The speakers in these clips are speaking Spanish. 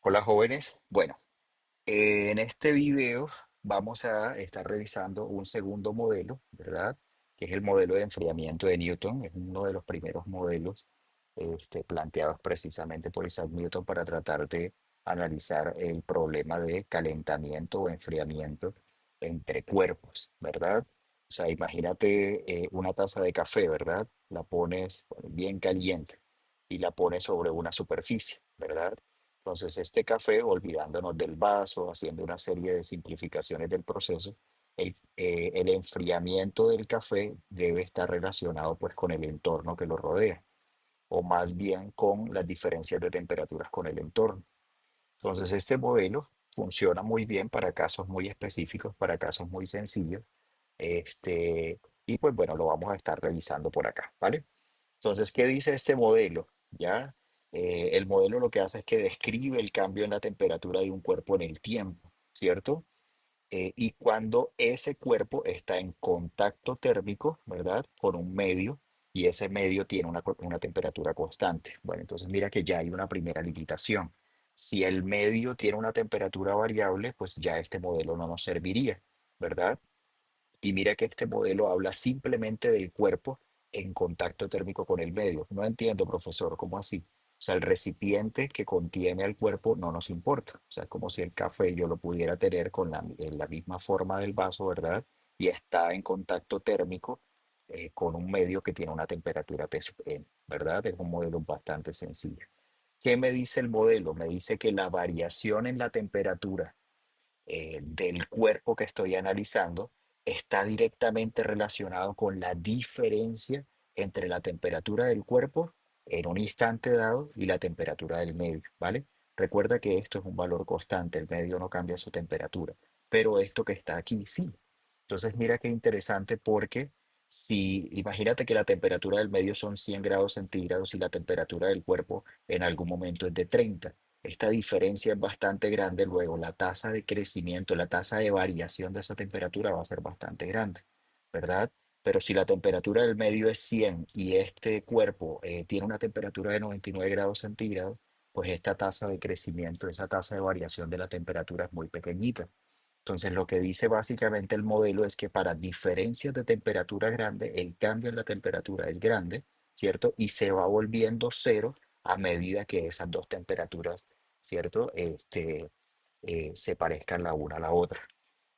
Hola jóvenes. Bueno, en este video vamos a estar revisando un segundo modelo, ¿verdad? Que es el modelo de enfriamiento de Newton. Es uno de los primeros modelos planteados precisamente por Isaac Newton para tratar de analizar el problema de calentamiento o enfriamiento entre cuerpos, ¿verdad? O sea, imagínate una taza de café, ¿verdad? La pones bueno, bien caliente y la pones sobre una superficie, ¿verdad? Entonces, este café, olvidándonos del vaso, haciendo una serie de simplificaciones del proceso, el enfriamiento del café debe estar relacionado pues con el entorno que lo rodea, o más bien con las diferencias de temperaturas con el entorno. Entonces, este modelo funciona muy bien para casos muy específicos, para casos muy sencillos, y pues bueno, lo vamos a estar revisando por acá, ¿vale? Entonces, ¿qué dice este modelo? ¿Ya? El modelo lo que hace es que describe el cambio en la temperatura de un cuerpo en el tiempo, ¿cierto? Y cuando ese cuerpo está en contacto térmico, ¿verdad? Con un medio y ese medio tiene una temperatura constante. Bueno, entonces mira que ya hay una primera limitación. Si el medio tiene una temperatura variable, pues ya este modelo no nos serviría, ¿verdad? Y mira que este modelo habla simplemente del cuerpo en contacto térmico con el medio. No entiendo, profesor, ¿cómo así? O sea, el recipiente que contiene al cuerpo no nos importa. O sea, como si el café yo lo pudiera tener con en la misma forma del vaso, ¿verdad? Y está en contacto térmico con un medio que tiene una temperatura P sub n, ¿verdad? Es un modelo bastante sencillo. ¿Qué me dice el modelo? Me dice que la variación en la temperatura del cuerpo que estoy analizando está directamente relacionado con la diferencia entre la temperatura del cuerpo en un instante dado y la temperatura del medio, ¿vale? Recuerda que esto es un valor constante, el medio no cambia su temperatura, pero esto que está aquí sí. Entonces mira qué interesante porque si imagínate que la temperatura del medio son 100 grados centígrados y la temperatura del cuerpo en algún momento es de 30. Esta diferencia es bastante grande, luego la tasa de crecimiento, la tasa de variación de esa temperatura va a ser bastante grande, ¿verdad? Pero si la temperatura del medio es 100 y este cuerpo tiene una temperatura de 99 grados centígrados, pues esta tasa de crecimiento, esa tasa de variación de la temperatura es muy pequeñita. Entonces, lo que dice básicamente el modelo es que para diferencias de temperatura grande, el cambio en la temperatura es grande, ¿cierto? Y se va volviendo cero a medida que esas dos temperaturas, ¿cierto? Se parezcan la una a la otra.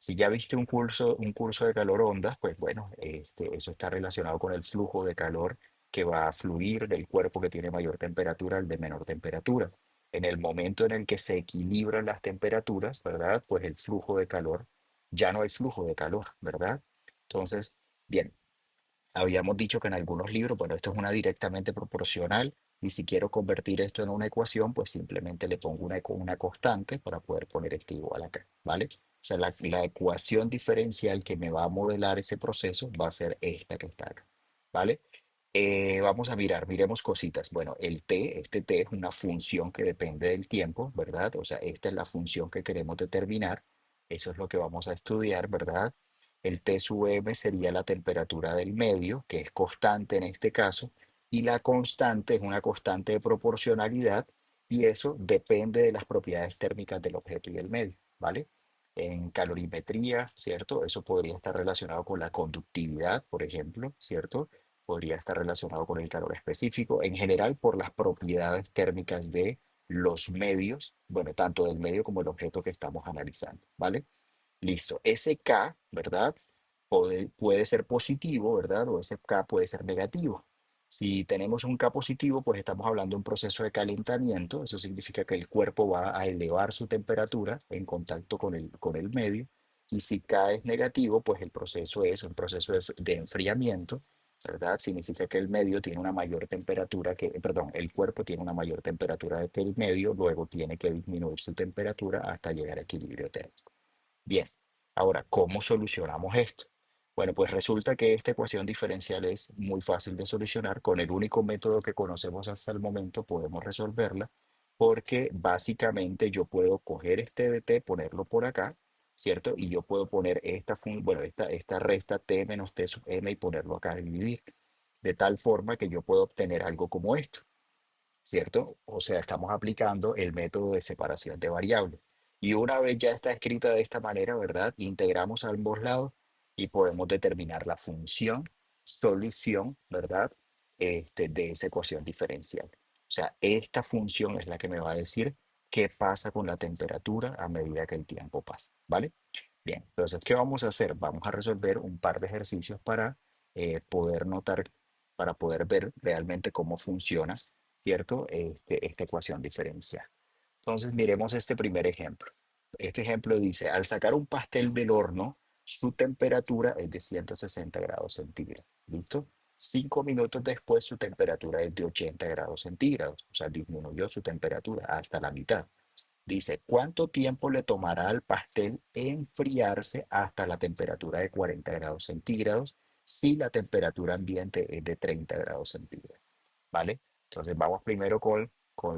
Si ya viste un curso de calor ondas, pues bueno, eso está relacionado con el flujo de calor que va a fluir del cuerpo que tiene mayor temperatura al de menor temperatura. En el momento en el que se equilibran las temperaturas, ¿verdad? Pues el flujo de calor, ya no hay flujo de calor, ¿verdad? Entonces, bien, habíamos dicho que en algunos libros, bueno, esto es una directamente proporcional y si quiero convertir esto en una ecuación, pues simplemente le pongo una constante para poder poner este igual acá, ¿vale? O sea, la ecuación diferencial que me va a modelar ese proceso va a ser esta que está acá, ¿vale? Vamos a mirar, miremos cositas. Bueno, este t es una función que depende del tiempo, ¿verdad? O sea, esta es la función que queremos determinar. Eso es lo que vamos a estudiar, ¿verdad? El T sub m sería la temperatura del medio, que es constante en este caso, y la constante es una constante de proporcionalidad, y eso depende de las propiedades térmicas del objeto y del medio, ¿vale? En calorimetría, ¿cierto? Eso podría estar relacionado con la conductividad, por ejemplo, ¿cierto? Podría estar relacionado con el calor específico, en general por las propiedades térmicas de los medios, bueno, tanto del medio como el objeto que estamos analizando, ¿vale? Listo. Ese K, ¿verdad? Puede ser positivo, ¿verdad? O ese K puede ser negativo. Si tenemos un K positivo, pues estamos hablando de un proceso de calentamiento. Eso significa que el cuerpo va a elevar su temperatura en contacto con el medio. Y si K es negativo, pues el proceso es un proceso de enfriamiento, ¿verdad? Significa que el medio tiene una mayor temperatura perdón, el cuerpo tiene una mayor temperatura que el medio, luego tiene que disminuir su temperatura hasta llegar a equilibrio térmico. Bien, ahora, ¿cómo solucionamos esto? Bueno, pues resulta que esta ecuación diferencial es muy fácil de solucionar. Con el único método que conocemos hasta el momento podemos resolverla porque básicamente yo puedo coger este dt, ponerlo por acá, ¿cierto? Y yo puedo poner esta resta t menos t sub m y ponerlo acá a dividir. De tal forma que yo puedo obtener algo como esto. ¿cierto? O sea, estamos aplicando el método de separación de variables. Y una vez ya está escrita de esta manera, ¿verdad? Integramos a ambos lados y podemos determinar la función, solución, ¿verdad? De esa ecuación diferencial. O sea, esta función es la que me va a decir qué pasa con la temperatura a medida que el tiempo pasa, ¿vale? Bien, entonces, ¿qué vamos a hacer? Vamos a resolver un par de ejercicios para poder notar, para poder ver realmente cómo funciona, ¿cierto? Esta ecuación diferencial. Entonces, miremos este primer ejemplo. Este ejemplo dice, al sacar un pastel del horno, su temperatura es de 160 grados centígrados. ¿Listo? 5 minutos después, su temperatura es de 80 grados centígrados. O sea, disminuyó su temperatura hasta la mitad. Dice, ¿cuánto tiempo le tomará al pastel enfriarse hasta la temperatura de 40 grados centígrados si la temperatura ambiente es de 30 grados centígrados? ¿Vale? Entonces vamos primero con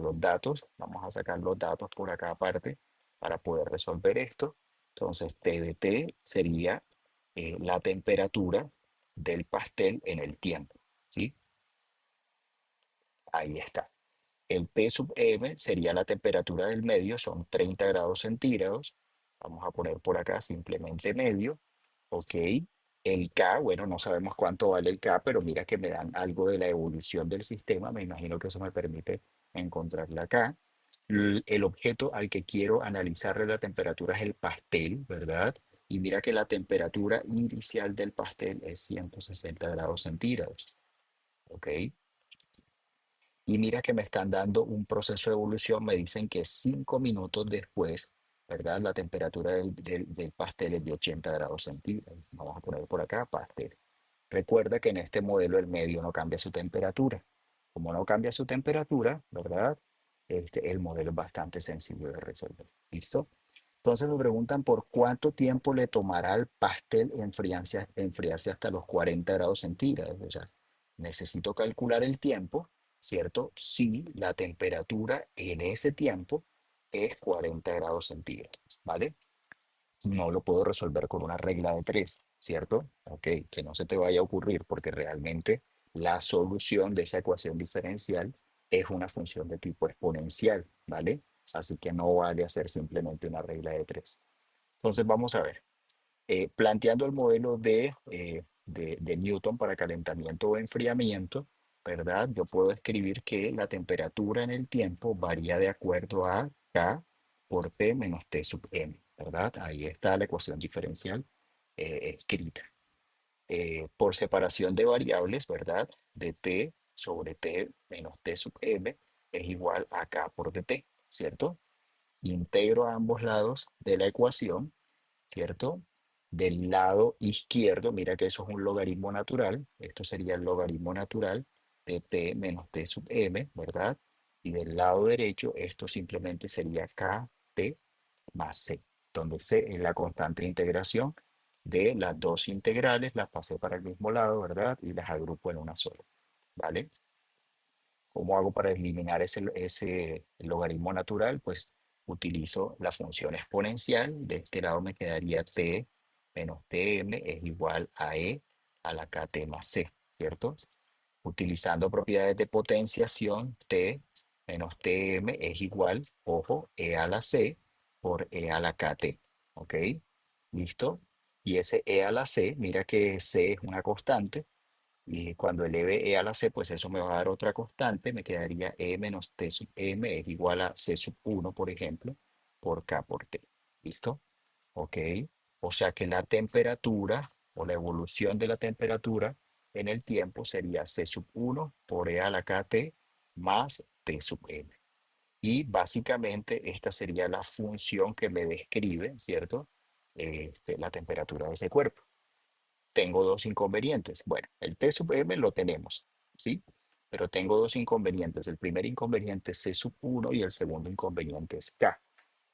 los datos. Vamos a sacar los datos por acá aparte para poder resolver esto. Entonces T de T sería la temperatura del pastel en el tiempo. ¿Sí? Ahí está. El P sub M sería la temperatura del medio, son 30 grados centígrados. Vamos a poner por acá simplemente medio. Ok. El K, bueno, no sabemos cuánto vale el K, pero mira que me dan algo de la evolución del sistema. Me imagino que eso me permite encontrar la K. El objeto al que quiero analizarle la temperatura es el pastel, ¿verdad? Y mira que la temperatura inicial del pastel es 160 grados centígrados. ¿Ok? Y mira que me están dando un proceso de evolución, me dicen que 5 minutos después, ¿verdad? La temperatura del pastel es de 80 grados centígrados. Vamos a poner por acá pastel. Recuerda que en este modelo el medio no cambia su temperatura. Como no cambia su temperatura, ¿verdad? El modelo es bastante sencillo de resolver. ¿Listo? Entonces me preguntan por cuánto tiempo le tomará al pastel enfriarse hasta los 40 grados centígrados. O sea, necesito calcular el tiempo, ¿cierto? Si la temperatura en ese tiempo es 40 grados centígrados, ¿vale? No lo puedo resolver con una regla de tres, ¿cierto? Ok, que no se te vaya a ocurrir porque realmente la solución de esa ecuación diferencial es una función de tipo exponencial, ¿vale? Así que no vale hacer simplemente una regla de tres. Entonces vamos a ver. Planteando el modelo de Newton para calentamiento o enfriamiento, ¿verdad? Yo puedo escribir que la temperatura en el tiempo varía de acuerdo a K por T menos T sub m, ¿verdad? Ahí está la ecuación diferencial escrita. Por separación de variables, ¿verdad? De T sobre T menos T sub m es igual a K por dt, ¿cierto? Integro a ambos lados de la ecuación, ¿cierto? Del lado izquierdo, mira que eso es un logaritmo natural, esto sería el logaritmo natural de t menos t sub m, ¿verdad? Y del lado derecho, esto simplemente sería kt más c, donde c es la constante de integración de las dos integrales, las pasé para el mismo lado, ¿verdad? Y las agrupo en una sola, ¿vale? ¿Cómo hago para eliminar ese logaritmo natural? Pues utilizo la función exponencial. De este lado me quedaría t menos tm es igual a e a la kt más c, ¿cierto? Utilizando propiedades de potenciación, t menos tm es igual, ojo, e a la c por e a la kt, ¿ok? ¿Listo? Y ese e a la c, mira que c es una constante, y cuando eleve e a la c, pues eso me va a dar otra constante, me quedaría e menos t sub m es igual a c sub 1, por ejemplo, por k por t. ¿Listo? ¿Ok? O sea que la temperatura o la evolución de la temperatura en el tiempo sería c sub 1 por e a la kt más t sub m. Y básicamente esta sería la función que me describe, ¿cierto? La temperatura de ese cuerpo. Tengo dos inconvenientes. Bueno, el T sub m lo tenemos, ¿sí? Pero tengo dos inconvenientes. El primer inconveniente es C sub 1 y el segundo inconveniente es K,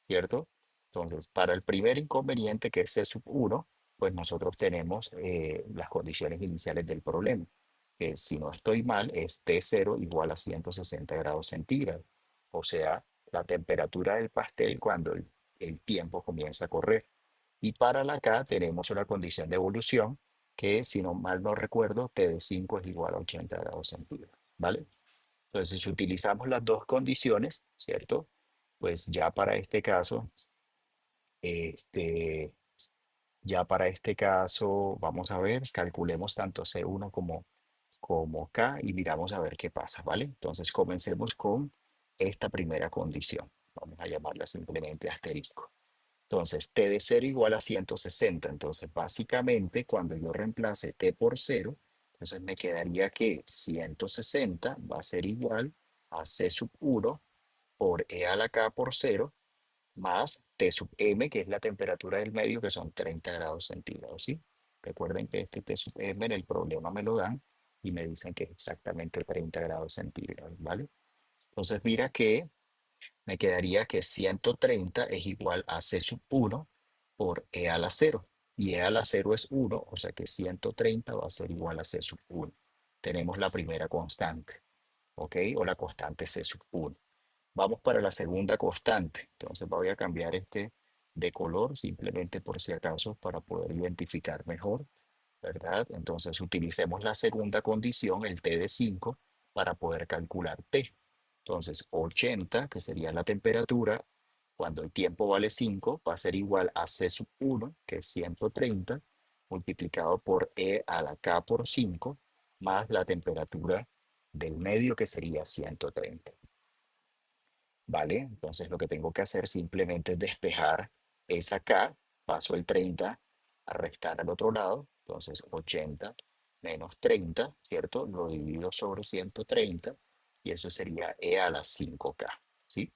¿cierto? Entonces, para el primer inconveniente, que es C sub 1, pues nosotros tenemos las condiciones iniciales del problema, que si no estoy mal es T0 igual a 160 grados centígrados. O sea, la temperatura del pastel cuando el tiempo comienza a correr. Y para la K tenemos una condición de evolución que, si no mal no recuerdo, T de 5 es igual a 80 grados centígrados, ¿vale? Entonces, si utilizamos las dos condiciones, ¿cierto? Pues ya para este caso, este, ya para este caso, vamos a ver, calculemos tanto C1 como K y miramos a ver qué pasa, ¿vale? Entonces, comencemos con esta primera condición. Vamos a llamarla simplemente asterisco. Entonces, t de 0 igual a 160. Entonces, básicamente, cuando yo reemplace t por 0, entonces me quedaría que 160 va a ser igual a c sub 1 por e a la k por 0 más T sub M, que es la temperatura del medio, que son 30 grados centígrados, ¿sí? Recuerden que este T sub M en el problema me lo dan y me dicen que es exactamente 30 grados centígrados, ¿vale? Entonces mira que me quedaría que 130 es igual a C sub 1 por E a la 0. Y E a la 0 es 1, o sea que 130 va a ser igual a C sub 1. Tenemos la primera constante, ¿ok? O la constante C sub 1. Vamos para la segunda constante. Entonces voy a cambiar este de color simplemente por si acaso para poder identificar mejor, ¿verdad? Entonces utilicemos la segunda condición, el T de 5, para poder calcular T. Entonces 80, que sería la temperatura, cuando el tiempo vale 5, va a ser igual a C sub 1, que es 130, multiplicado por E a la K por 5, más la temperatura del medio, que sería 130. ¿Vale? Entonces lo que tengo que hacer simplemente es despejar esa K, paso el 30 a restar al otro lado, entonces 80 menos 30, ¿cierto? Lo divido sobre 130 y eso sería E a la 5K, ¿sí?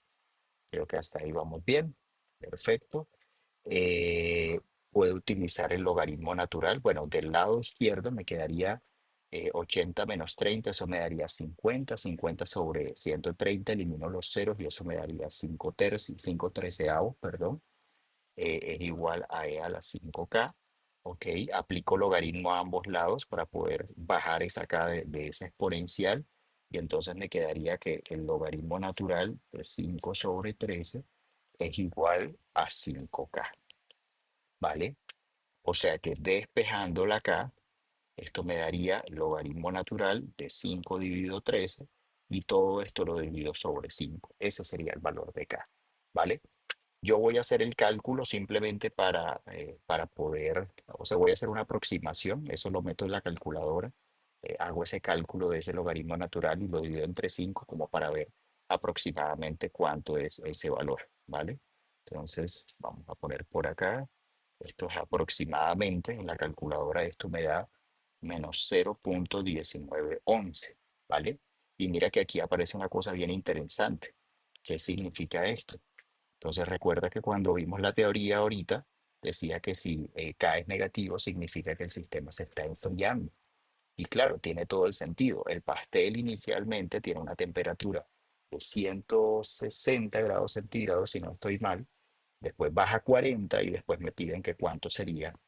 Creo que hasta ahí vamos bien. Perfecto. eh, Puedo utilizar el logaritmo natural. Bueno, del lado izquierdo me quedaría 80 menos 30, eso me daría 50. 50 sobre 130, elimino los ceros y eso me daría 5 tercios, 5 treceavos, perdón. Es igual a E a la 5K. Ok, aplico logaritmo a ambos lados para poder bajar esa K de esa exponencial. Y entonces me quedaría que el logaritmo natural de 5 sobre 13 es igual a 5K. ¿Vale? O sea que despejándola acá, esto me daría el logaritmo natural de 5 dividido 13 y todo esto lo divido sobre 5. Ese sería el valor de K. ¿Vale? Yo voy a hacer el cálculo simplemente para poder, o sea, voy a hacer una aproximación, eso lo meto en la calculadora, hago ese cálculo de ese logaritmo natural y lo divido entre 5 como para ver aproximadamente cuánto es ese valor, ¿vale? Entonces, vamos a poner por acá, esto es aproximadamente, en la calculadora esto me da menos 0,1911, ¿vale? Y mira que aquí aparece una cosa bien interesante. ¿Qué significa esto? Entonces recuerda que cuando vimos la teoría ahorita, decía que si K es negativo, significa que el sistema se está enfriando. Y claro, tiene todo el sentido. El pastel inicialmente tiene una temperatura de 160 grados centígrados, si no estoy mal. Después baja a 40 y después me piden que cuánto sería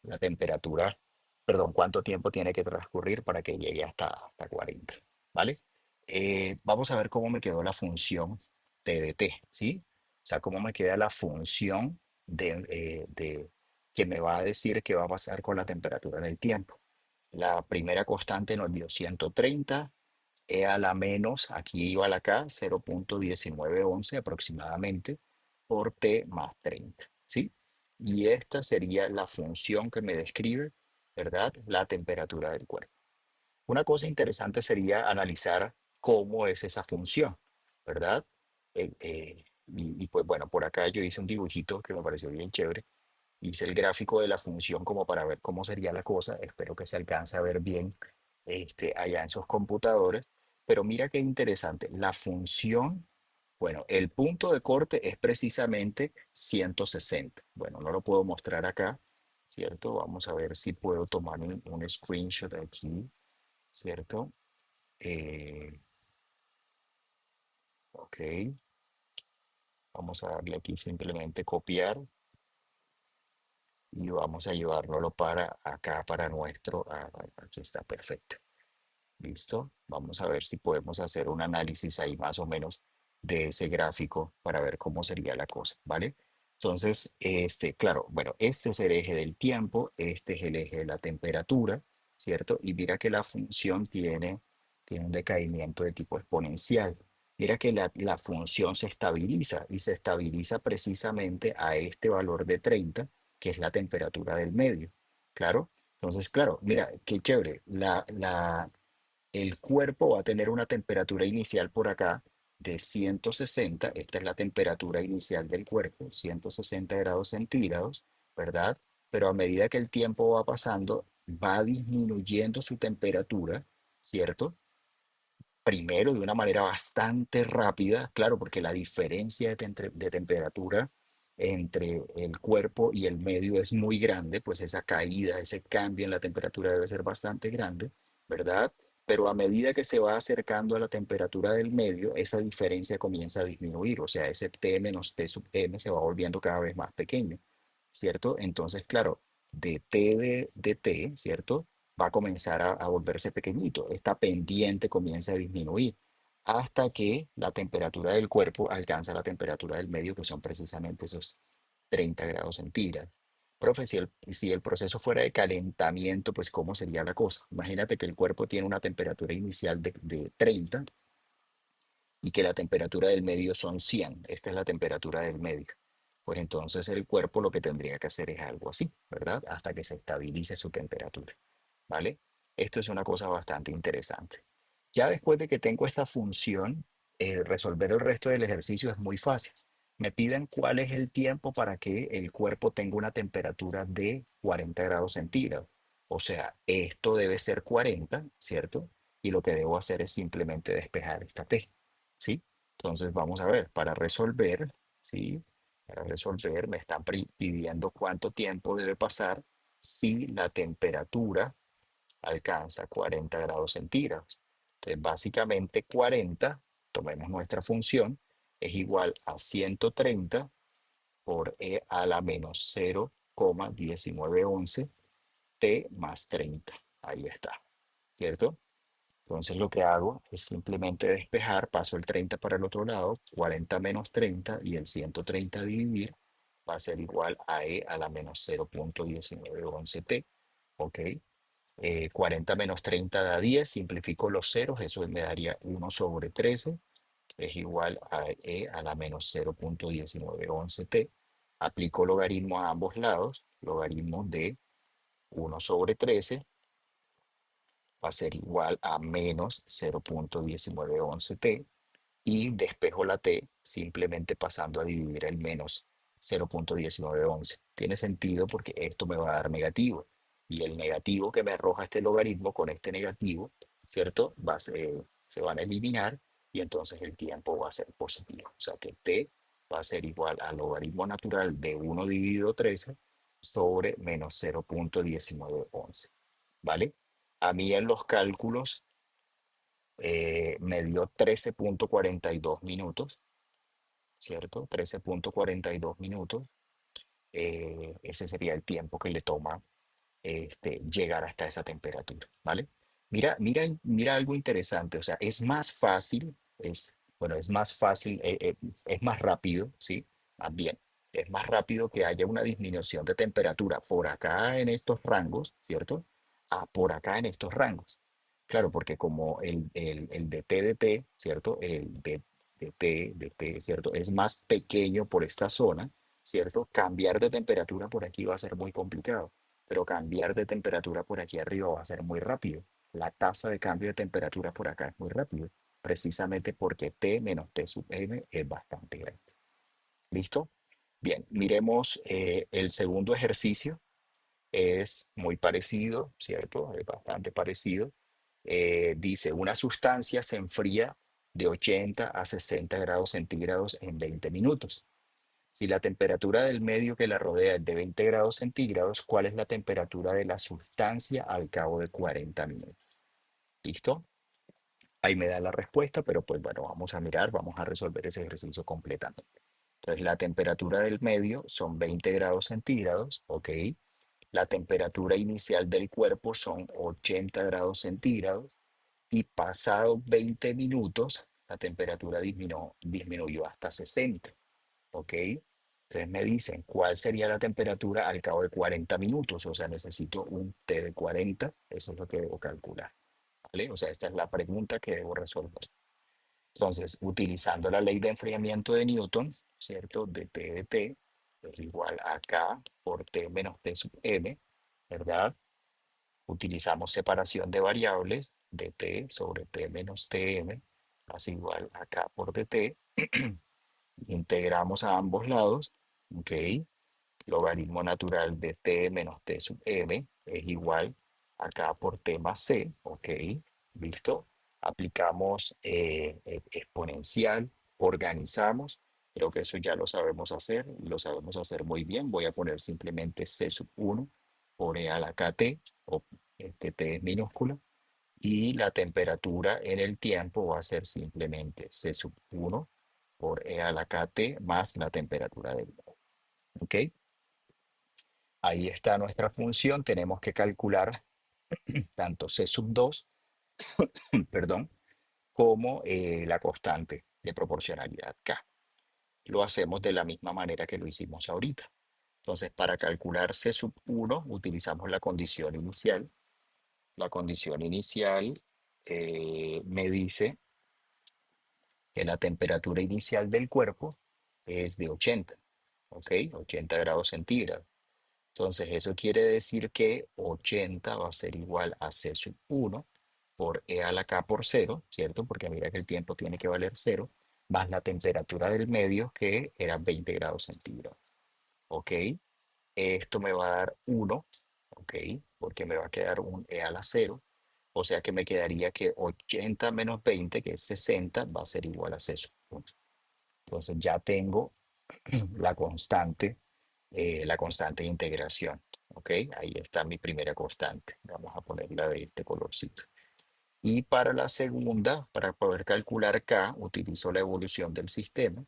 la temperatura, perdón, cuánto tiempo tiene que transcurrir para que llegue hasta 40, ¿vale? Vamos a ver cómo me quedó la función T de T, ¿sí? O sea, cómo me queda la función de que me va a decir qué va a pasar con la temperatura en el tiempo. La primera constante nos dio 130, E a la menos, aquí iba la K, 0,1911 aproximadamente, por T más 30, ¿sí? Y esta sería la función que me describe, ¿verdad? La temperatura del cuerpo. Una cosa interesante sería analizar cómo es esa función, ¿verdad? Pues bueno, por acá yo hice un dibujito que me pareció bien chévere. Hice el gráfico de la función como para ver cómo sería la cosa. Espero que se alcance a ver bien allá en sus computadores. Pero mira qué interesante. La función, bueno, el punto de corte es precisamente 160. Bueno, no lo puedo mostrar acá, ¿cierto? Vamos a ver si puedo tomar un screenshot aquí, ¿cierto? Eh, ok, vamos a darle aquí simplemente copiar y vamos a llevárnoslo para acá, para nuestro, aquí está, perfecto. ¿Listo? Vamos a ver si podemos hacer un análisis ahí más o menos de ese gráfico para ver cómo sería la cosa, ¿vale? Entonces, claro, bueno, este es el eje del tiempo, este es el eje de la temperatura, ¿cierto? Y mira que la función tiene un decaimiento de tipo exponencial. Mira que la función se estabiliza y se estabiliza precisamente a este valor de 30, que es la temperatura del medio. ¿Claro? Entonces, claro, mira, qué chévere. El cuerpo va a tener una temperatura inicial por acá de 160. Esta es la temperatura inicial del cuerpo, 160 grados centígrados, ¿verdad? Pero a medida que el tiempo va pasando, va disminuyendo su temperatura, ¿cierto? Primero de una manera bastante rápida, claro, porque la diferencia de temperatura entre el cuerpo y el medio es muy grande, pues esa caída, ese cambio en la temperatura debe ser bastante grande, ¿verdad? Pero a medida que se va acercando a la temperatura del medio, esa diferencia comienza a disminuir, o sea, ese T menos T sub m se va volviendo cada vez más pequeño, ¿cierto? Entonces, claro, de T, ¿cierto? Va a comenzar a volverse pequeñito. Esta pendiente comienza a disminuir hasta que la temperatura del cuerpo alcanza la temperatura del medio, que son precisamente esos 30 grados centígrados. Profe, si el proceso fuera de calentamiento, pues ¿cómo sería la cosa? Imagínate que el cuerpo tiene una temperatura inicial de 30 y que la temperatura del medio son 100. Esta es la temperatura del medio. Pues entonces el cuerpo lo que tendría que hacer es algo así, ¿verdad? Hasta que se estabilice su temperatura, ¿vale? Esto es una cosa bastante interesante. Ya después de que tengo esta función, resolver el resto del ejercicio es muy fácil. Me piden cuál es el tiempo para que el cuerpo tenga una temperatura de 40 grados centígrados. O sea, esto debe ser 40, ¿cierto? Y lo que debo hacer es simplemente despejar esta T. ¿Sí? Entonces vamos a ver, para resolver, ¿sí? Para resolver me están pidiendo cuánto tiempo debe pasar si la temperatura alcanza 40 grados centígrados. Entonces básicamente 40, tomemos nuestra función, es igual a 130 por e a la menos 0,1911 t más 30. Ahí está, ¿cierto? Entonces lo que hago es simplemente despejar, paso el 30 para el otro lado, 40 menos 30 y el 130 a dividir va a ser igual a e a la menos 0,1911t, ¿ok? 40 menos 30 da 10, simplifico los ceros, eso me daría 1/13, que es igual a e a la menos 0,1911t. Aplico logaritmo a ambos lados, logaritmo de 1/13 va a ser igual a menos 0,1911t y despejo la t simplemente pasando a dividir el menos 0,1911. Tiene sentido porque esto me va a dar negativo y el negativo que me arroja este logaritmo con este negativo, ¿cierto? Se van a eliminar y entonces el tiempo va a ser positivo. O sea que t va a ser igual al logaritmo natural de 1 dividido 13 sobre menos 0,1911. ¿Vale? A mí en los cálculos me dio 13,42 minutos, ¿cierto? 13,42 minutos. Ese sería el tiempo que le toma llegar hasta esa temperatura, ¿vale? Mira algo interesante, o sea, es más fácil, bueno, es más fácil, es más rápido, ¿sí? Más bien, es más rápido que haya una disminución de temperatura por acá en estos rangos, ¿cierto? A por acá en estos rangos. Claro, porque como el de T, ¿cierto? De T, ¿cierto? Es más pequeño por esta zona, ¿cierto? Cambiar de temperatura por aquí va a ser muy complicado, pero cambiar de temperatura por aquí arriba va a ser muy rápido. La tasa de cambio de temperatura por acá es muy rápido, precisamente porque T menos T sub m es bastante grande. ¿Listo? Bien, miremos el segundo ejercicio. Es muy parecido, ¿cierto? Es bastante parecido. Dice, una sustancia se enfría de 80 a 60 grados centígrados en 20 minutos. Si la temperatura del medio que la rodea es de 20 grados centígrados, ¿cuál es la temperatura de la sustancia al cabo de 40 minutos? ¿Listo? Ahí me da la respuesta, pero pues bueno, vamos a mirar, vamos a resolver ese ejercicio completamente. Entonces, la temperatura del medio son 20 grados centígrados, ¿ok? La temperatura inicial del cuerpo son 80 grados centígrados y pasado 20 minutos, la temperatura disminuyó hasta 60. ¿Ok? Entonces me dicen cuál sería la temperatura al cabo de 40 minutos. O sea, necesito un T de 40. Eso es lo que debo calcular. ¿vale? O sea, esta es la pregunta que debo resolver. Entonces, utilizando la ley de enfriamiento de Newton, ¿cierto? De T de T es igual a K por T menos T sub M, ¿verdad? Utilizamos separación de variables, dt sobre t menos tm, es igual a k por dt. Integramos a ambos lados, ¿ok? Logaritmo natural de t menos t sub m es igual a k por t más c, ¿ok? ¿Listo? Aplicamos exponencial, organizamos. Creo que eso ya lo sabemos hacer, lo sabemos hacer muy bien. Voy a poner simplemente c sub 1 por e a la kt, o este t es minúscula, y la temperatura en el tiempo va a ser simplemente c sub 1 por e a la kt más la temperatura del modo. ¿Ok? Ahí está nuestra función. Tenemos que calcular tanto c sub 2, perdón, como la constante de proporcionalidad k. Lo hacemos de la misma manera que lo hicimos ahorita. Entonces, para calcular c sub 1 utilizamos la condición inicial. La condición inicial me dice que la temperatura inicial del cuerpo es de 80, ¿ok? 80 grados centígrados. Entonces, eso quiere decir que 80 va a ser igual a C sub 1 por E a la K por cero, ¿cierto? Porque mira que el tiempo tiene que valer cero, más la temperatura del medio, que era 20 grados centígrados, ¿ok? Esto me va a dar 1, ¿ok? Porque me va a quedar un E a la cero. O sea que me quedaría que 80 menos 20, que es 60, va a ser igual a C sub 1. Entonces ya tengo la constante de integración. ¿Ok? Ahí está mi primera constante. Vamos a ponerla de este colorcito. Y para la segunda, para poder calcular K, utilizo la evolución del sistema.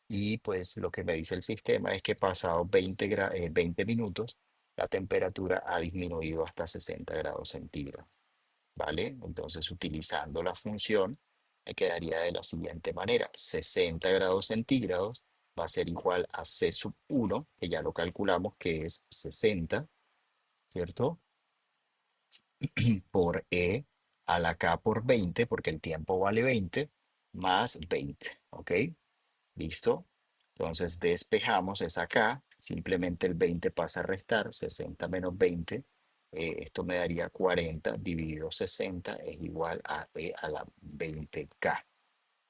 Y pues lo que me dice el sistema es que pasado 20 minutos, la temperatura ha disminuido hasta 60 grados centígrados. ¿Vale? Entonces, utilizando la función, me quedaría de la siguiente manera. 60 grados centígrados va a ser igual a C sub 1, que ya lo calculamos, que es 60, ¿cierto? Por E a la K por 20, porque el tiempo vale 20, más 20, ¿ok? ¿Listo? Entonces despejamos esa K, simplemente el 20 pasa a restar, 60 menos 20, esto me daría 40 dividido 60 es igual a E a la 20K,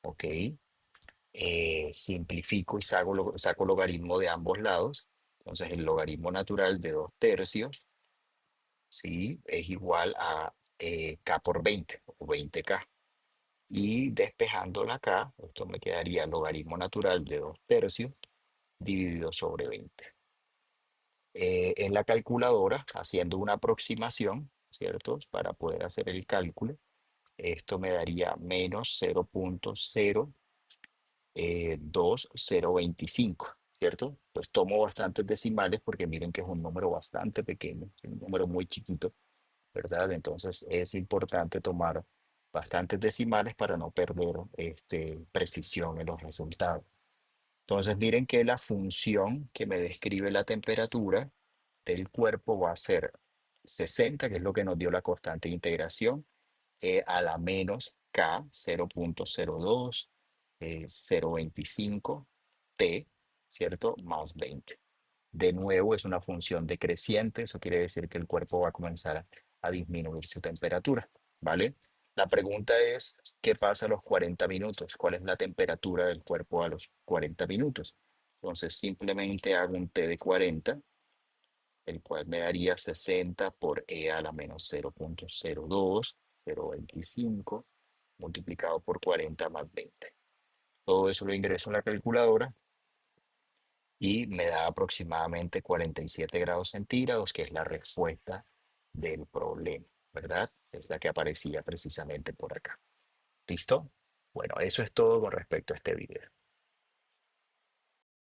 ¿ok? Simplifico y saco logaritmo de ambos lados, entonces el logaritmo natural de 2 tercios, ¿sí? Es igual a K por 20, o 20K. Y despejándola acá, esto me quedaría logaritmo natural de 2 tercios dividido sobre 20. En la calculadora, haciendo una aproximación, ¿cierto? Para poder hacer el cálculo, esto me daría menos 0.02025, ¿cierto? Pues tomo bastantes decimales porque miren que es un número bastante pequeño, es un número muy chiquito, ¿verdad? Entonces es importante tomar bastantes decimales para no perder precisión en los resultados. Entonces miren que la función que me describe la temperatura del cuerpo va a ser 60, que es lo que nos dio la constante de integración, a la menos K 0.02, 0.25 T, ¿cierto? Más 20. De nuevo es una función decreciente, eso quiere decir que el cuerpo va a comenzar a disminuir su temperatura, ¿vale? La pregunta es, ¿qué pasa a los 40 minutos? ¿Cuál es la temperatura del cuerpo a los 40 minutos? Entonces simplemente hago un T de 40, el cual me daría 60 por E a la menos 0.02, 0.25, multiplicado por 40 más 20. Todo eso lo ingreso en la calculadora y me da aproximadamente 47 grados centígrados, que es la respuesta del problema, ¿verdad? Es la que aparecía precisamente por acá. ¿Listo? Bueno, eso es todo con respecto a este video.